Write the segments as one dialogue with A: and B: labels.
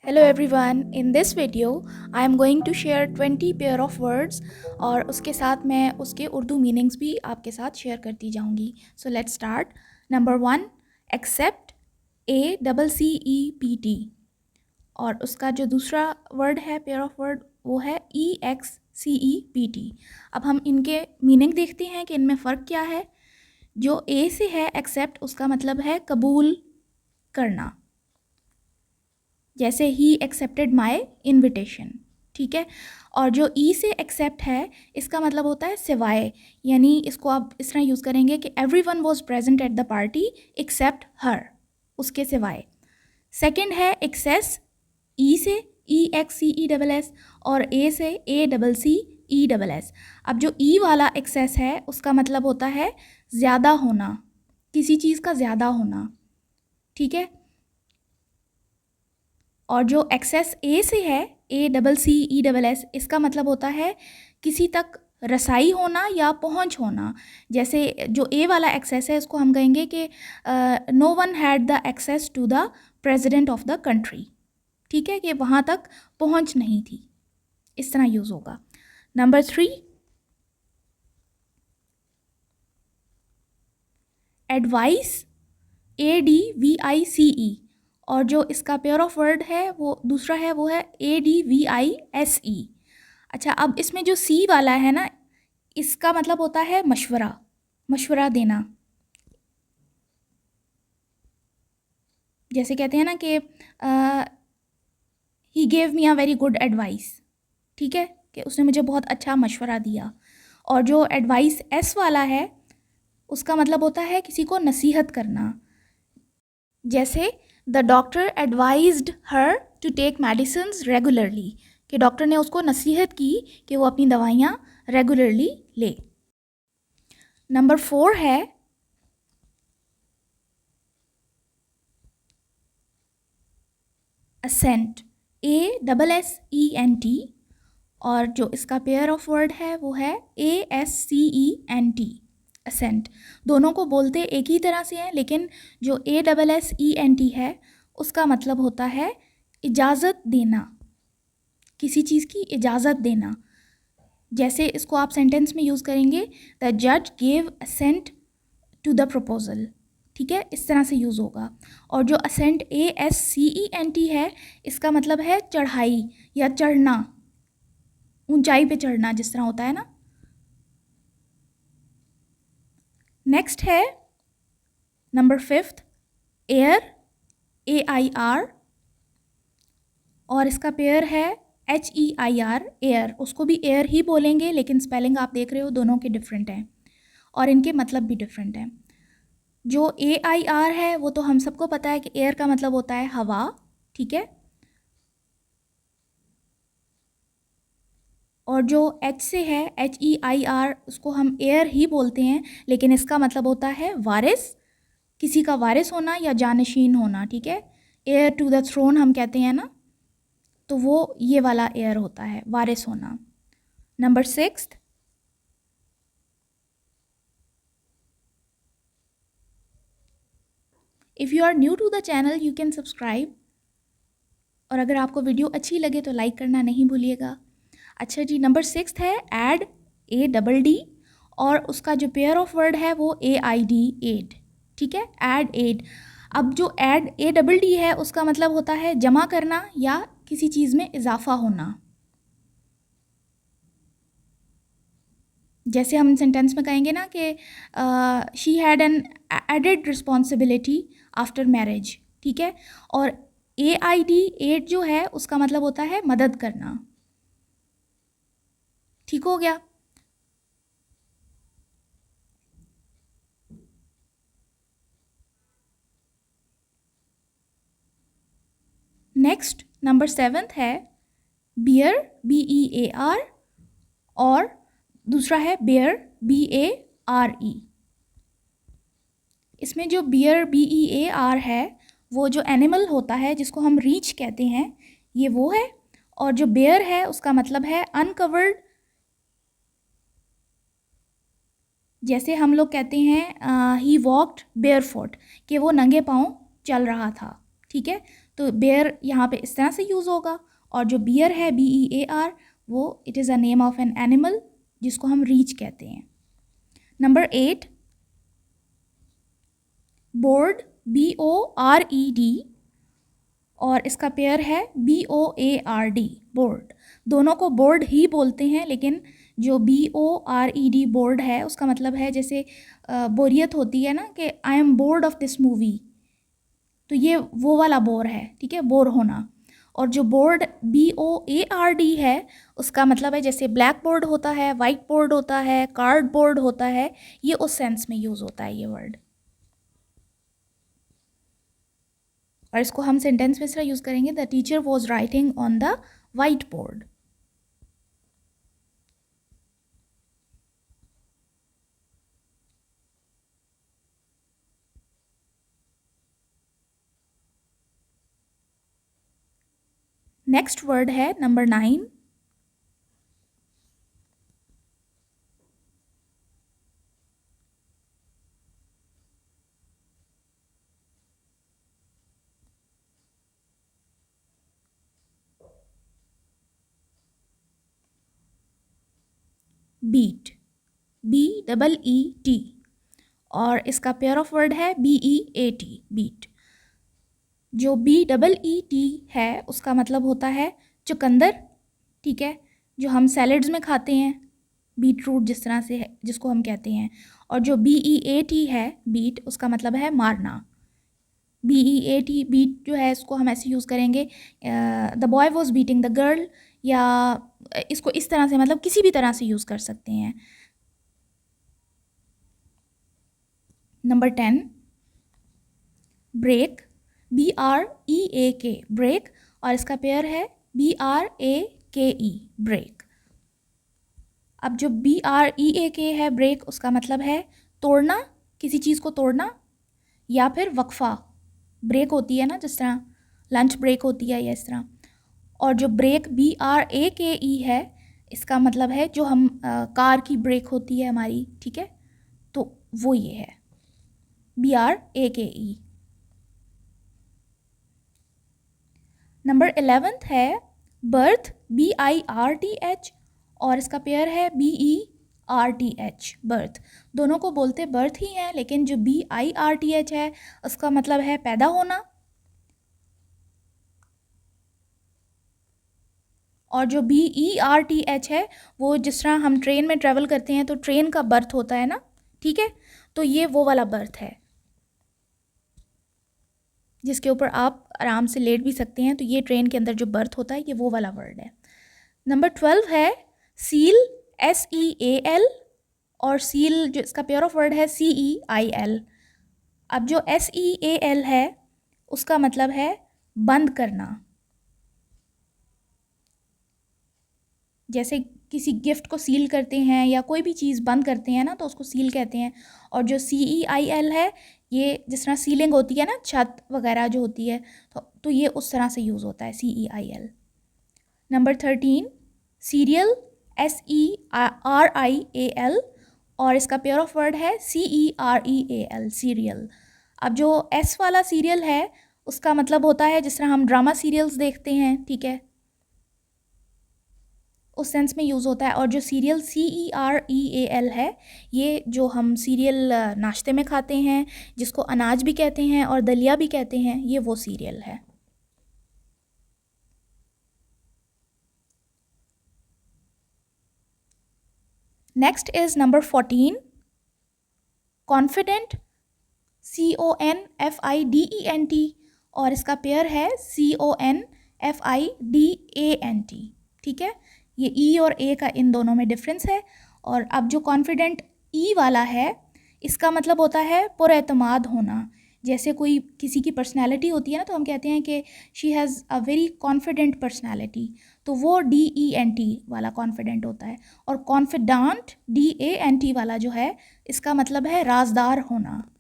A: Hello everyone, in this video I am going to share 20 pair of words और उसके साथ मैं उसके उर्दू मीनिंग्स भी आपके साथ शेयर करती जाऊंगी. So let's start. Number 1, accept, ACCEPT. और उसका जो दूसरा वर्ड है पेयर ऑफ वर्ड वो है EXCEPT. अब हम इनके मीनिंग देखते हैं कि इनमें फ़र्क क्या है. जो ए से है एक्सेप्ट, उसका मतलब है कबूल करना, जैसे ही एक्सेप्टेड माई इन्विटेशन. ठीक है. और जो ई से एक्सेप्ट है इसका मतलब होता है सिवाय, यानी इसको आप इस तरह यूज़ करेंगे कि every one was present at the party except her, उसके सिवाय. सेकेंड है एक्सेस, ई से EXCESS और ए से ACCESS. अब जो ई वाला एक्सेस है उसका मतलब होता है ज़्यादा होना, किसी चीज़ का ज़्यादा होना. ठीक है. और जो एक्सेस ए से है ACCESS, इसका मतलब होता है किसी तक रसाई होना या पहुंच होना. जैसे जो ए वाला एक्सेस है इसको हम कहेंगे कि no one had the access to the president of the country. ठीक है, कि वहाँ तक पहुंच नहीं थी. इस तरह यूज़ होगा. Number 3, advice, ADVICE. और जो इसका पेयर ऑफ वर्ड है वो दूसरा है, वो है ADVISE. अच्छा, अब इसमें जो सी वाला है ना, इसका मतलब होता है मशवरा, मशवरा देना. जैसे कहते हैं ना कि he gave me a very good advice. ठीक है, कि उसने मुझे बहुत अच्छा मशवरा दिया. और जो एडवाइस एस वाला है उसका मतलब होता है किसी को नसीहत करना. जैसे the doctor advised her to take medicines regularly, कि डॉक्टर ने उसको नसीहत की कि वो अपनी दवाइयाँ रेगुलरली ले. नंबर 4 है असेंट, ASSENT. और जो इसका पेयर ऑफ वर्ड है वो है ASCENT, असेंट. दोनों को बोलते एक ही तरह से हैं, लेकिन जो ASSENT है उसका मतलब होता है इजाज़त देना, किसी चीज़ की इजाज़त देना. जैसे इसको आप सेंटेंस में यूज़ करेंगे, द जज gave assent to the proposal. ठीक है, इस तरह से यूज़ होगा. और जो असेंट ASCENT है इसका मतलब है चढ़ाई या चढ़ना, ऊंचाई पे चढ़ना जिस तरह होता है ना. नेक्स्ट है नंबर 5, एयर, AIR. और इसका पेयर है HEIR, एयर. उसको भी एयर ही बोलेंगे, लेकिन स्पेलिंग आप देख रहे हो दोनों के डिफरेंट हैं और इनके मतलब भी डिफरेंट हैं. जो AIR है वो तो हम सबको पता है कि एयर का मतलब होता है हवा. ठीक है. और जो H से है HEIR, उसको हम एयर ही बोलते हैं, लेकिन इसका मतलब होता है वारिस, किसी का वारिस होना या जानशीन होना. ठीक है, एयर टू द थ्रोन हम कहते हैं ना, तो वो ये वाला एयर होता है, वारिस होना. Number 6, if you are new to the channel you can subscribe. और अगर आपको वीडियो अच्छी लगे तो लाइक करना नहीं भूलिएगा. अच्छा जी, नंबर 6 है एड, ADD. और उसका जो पेयर ऑफ वर्ड है वो AID, एड. ठीक है, एड, एड. अब जो एड ADD है उसका मतलब होता है जमा करना या किसी चीज़ में इजाफा होना. जैसे हम सेंटेंस में कहेंगे ना कि she had an added responsibility after marriage. ठीक है. और AID, एड जो है उसका मतलब होता है मदद करना. ठीक हो गया. नेक्स्ट नंबर 7 है बियर, BEAR. और दूसरा है बेयर, BARE. इसमें जो बियर, BEAR है वो जो एनिमल होता है जिसको हम रीछ कहते हैं, ये वो है. और जो बेयर है उसका मतलब है अनकवर्ड. जैसे हम लोग कहते हैं ही वॉक्ड बेयर फुट, कि वो नंगे पाँव चल रहा था. ठीक है, तो बेयर यहाँ पे इस तरह से यूज़ होगा। और जो बियर है BEAR, वो it is a name of an animal जिसको हम रीच कहते हैं। नंबर 8 बोर्ड BORED और इसका पेयर है BOARD बोर्ड। दोनों को बोर्ड ही बोलते हैं, लेकिन जो BORED बोर्ड है उसका मतलब है जैसे बोरियत होती है ना कि I am board of this movie, तो ये वो वाला बोर है, ठीक है, बोर होना। और जो बोर्ड BOARD है उसका मतलब है जैसे ब्लैक बोर्ड होता है, वाइट बोर्ड होता है, कार्ड बोर्ड होता है, ये उस सेंस में यूज़ होता है ये वर्ड। और इसको हम सेंटेंस में इस तरह यूज़ करेंगे, the teacher was writing on the white board. Next word है नंबर 9 बीट, BEET और इसका पेयर ऑफ वर्ड है BEAT बीट। जो BEET है उसका मतलब होता है चुकंदर, ठीक है, जो हम सैलड्स में खाते हैं, बीट रूट जिस तरह से है जिसको हम कहते हैं। और जो BEAT है बीट, उसका मतलब है मारना। BEAT बीट जो है इसको हम ऐसे यूज़ करेंगे, the boy was beating the girl, या इसको इस तरह से मतलब किसी भी तरह से यूज़ कर सकते हैं। नंबर 10 ब्रेक, BREAK ब्रेक और इसका पेयर है BRAKE ब्रेक। अब जो BREAK है ब्रेक, उसका मतलब है तोड़ना, किसी चीज़ को तोड़ना, या फिर वक्फा, ब्रेक होती है ना जिस तरह लंच ब्रेक होती है या इस तरह। और जो ब्रेक BRAKE है इसका मतलब है जो हम कार की ब्रेक होती है हमारी, ठीक है, तो वो ये है BRAKE। नंबर 11 है बर्थ, BIRTH और इसका पेयर है BERTH बर्थ। दोनों को बोलते बर्थ ही हैं, लेकिन जो BIRTH है उसका मतलब है पैदा होना। और जो BERTH है वो जिस तरह हम ट्रेन में ट्रैवल करते हैं तो ट्रेन का बर्थ होता है ना, ठीक है, तो ये वो वाला बर्थ है जिसके ऊपर आप आराम से लेट भी सकते हैं, तो ये ट्रेन के अंदर जो बर्थ होता है ये वो वाला वर्ड है। नंबर 12 है सील, SEAL और सील जो इसका पेयर ऑफ वर्ड है CEIL। अब जो SEAL है उसका मतलब है बंद करना, जैसे किसी गिफ्ट को सील करते हैं या कोई भी चीज़ बंद करते हैं ना तो उसको सील कहते हैं। और जो CEIL है ये जिस तरह सीलिंग होती है ना, छत वगैरह जो होती है, तो ये उस तरह से यूज़ होता है CEIL। नंबर 13 सीरियल, SERIAL और इसका पेयर ऑफ वर्ड है CEREAL सीरियल। अब जो S वाला सीरियल है उसका मतलब होता है जिस तरह हम ड्रामा सीरियल्स देखते हैं, ठीक है, उस सेंस में यूज़ होता है। और जो सीरियल CEREAL है ये जो हम सीरियल नाश्ते में खाते हैं जिसको अनाज भी कहते हैं और दलिया भी कहते हैं, ये वो सीरियल है। Next is number 14 confident, CONFIDENT और इसका पेयर है CONFIDANT, ठीक है, ये E और A का इन दोनों में डिफरेंस है। और अब जो कॉन्फिडेंट E वाला है इसका मतलब होता है पुरएतमाद होना, जैसे कोई किसी की पर्सनैलिटी होती है ना तो हम कहते हैं कि she has a very confident personality, तो वो DENT वाला कॉन्फिडेंट होता है। और कॉन्फिडेंट DANT वाला जो है इसका मतलब है राजदार होना।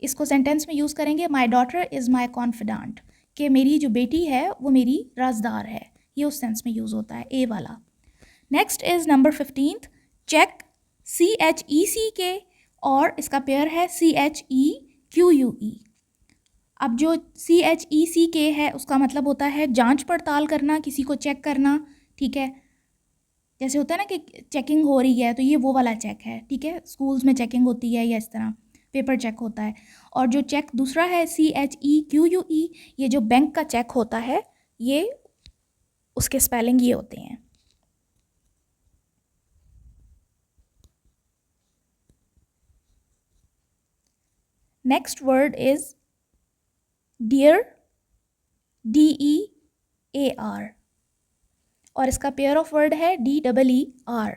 A: इसको सेंटेंस में यूज़ करेंगे my daughter is my confident, कि मेरी जो बेटी है वो मेरी राजदार है, ये उस सेंस में यूज़ होता है ए वाला। Next is number 15 check, CHECK और इसका पेयर है CHEQUE। अब जो CHECK है उसका मतलब होता है जांच पड़ताल करना, किसी को चेक करना, ठीक है। जैसे होता है ना कि चेकिंग हो रही है, तो ये वो वाला चेक है, ठीक है। स्कूल्स में चेकिंग होती है या इस तरह पेपर चेक होता है। और जो चेक दूसरा है CHEQUE, ये जो बैंक का चेक होता है, ये उसके स्पेलिंग ये होते हैं। Next word is dear, DEAR, और इसका पेयर ऑफ वर्ड है DEER।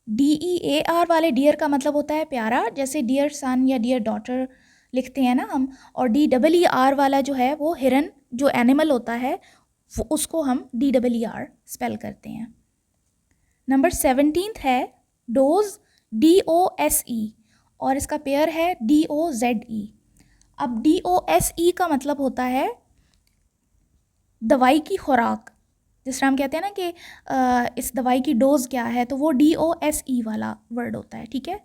A: DEAR वाले डियर का मतलब होता है प्यारा, जैसे डियर सन या डियर डॉटर लिखते हैं ना हम। और DEER वाला जो है वो हिरन, जो एनिमल होता है, वो उसको हम DEER स्पेल करते हैं। नंबर 17 है डोज, DOSE, और इसका पेयर है DOZE। अब DOSE का मतलब होता है दवाई की खुराक। जिस तरह हम कहते हैं ना कि इस दवाई की डोज क्या है, तो वो DOSE वाला वर्ड होता है, ठीक है।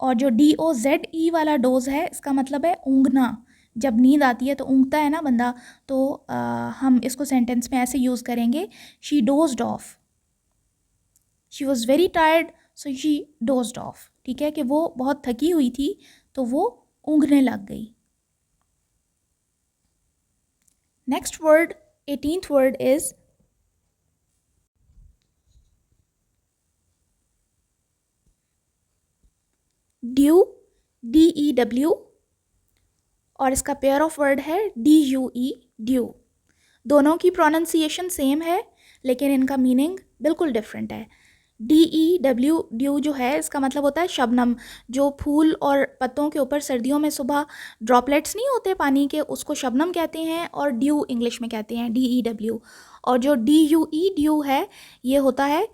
A: और जो DOZE वाला डोज है, इसका मतलब है ऊँघना। जब नींद आती है तो ऊँघता है ना बंदा, तो हम इसको सेंटेंस में ऐसे यूज़ करेंगे, she dozed of, she was very tired so she dozed of, ठीक है, कि वो बहुत थकी हुई थी तो वो ऊँघने लग गई। Next word, 18th word is due, DEW, और इसका पेयर ऑफ वर्ड है DUE, ड्यू। दोनों की प्रोनाउंसिएशन सेम है, लेकिन इनका मीनिंग बिल्कुल डिफरेंट है। DEW, ड्यू जो है, इसका मतलब होता है शबनम। जो फूल और पत्तों के ऊपर सर्दियों में सुबह ड्रॉपलेट्स नहीं होते पानी के, उसको शबनम कहते हैं, और ड्यू इंग्लिश में कहते हैं, DEW। और जो DUE, ड्यू है, ये होता है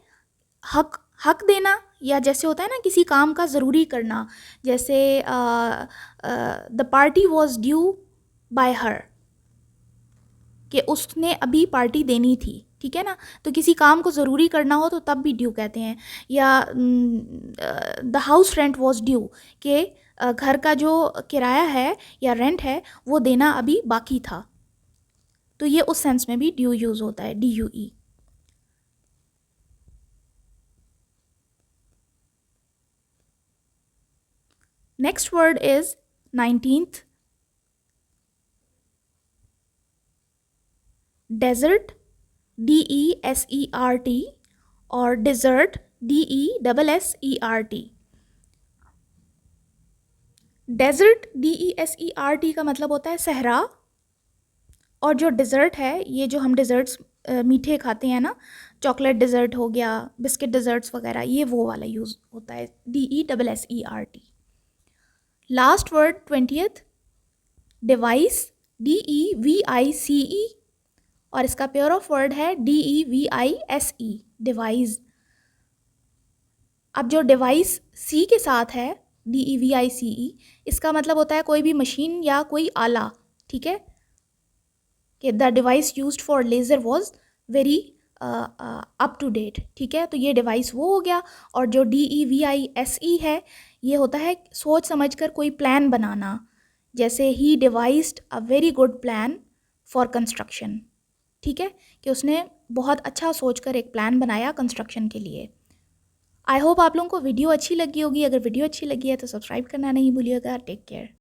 A: हक देना, या जैसे होता है ना किसी काम का ज़रूरी करना, जैसे the party was due by हर, कि उसने अभी पार्टी देनी थी, ठीक है ना। तो किसी काम को ज़रूरी करना हो तो तब भी ड्यू कहते हैं। या the house rent was due, कि घर का जो किराया है या रेंट है वो देना अभी बाकी था, तो ये उस सेंस में भी ड्यू यूज़ होता है, DUE। Next word is 19th, desert, DESERT, और डिज़र्ट, DESSERT। डेजर्ट, DESERT का मतलब होता है सहरा। और जो डिज़र्ट है, ये जो हम डिज़र्ट्स मीठे खाते हैं ना, चॉकलेट डिज़र्ट हो गया, बिस्किट डिज़र्ट्स वगैरह, ये वो वाला यूज़ होता है, DESSERT। Last word 20th, device, DEVICE, और इसका पेयर ऑफ वर्ड है DEVISE, डिवाइस। अब जो डिवाइस सी के साथ है, DEVICE, इसका मतलब होता है कोई भी मशीन या कोई आला, ठीक है, कि the device used for laser was very up to date, ठीक है। तो ये डिवाइस वो हो गया। और जो DEVISE है, ये होता है सोच समझ कर कोई प्लान बनाना, जैसे ही devised a very good plan for construction, ठीक है, कि उसने बहुत अच्छा सोचकर एक प्लान बनाया कंस्ट्रक्शन के लिए। आई होप आप लोगों को वीडियो अच्छी लगी होगी। अगर वीडियो अच्छी लगी है तो सब्सक्राइब करना नहीं भूलिएगा। Take care.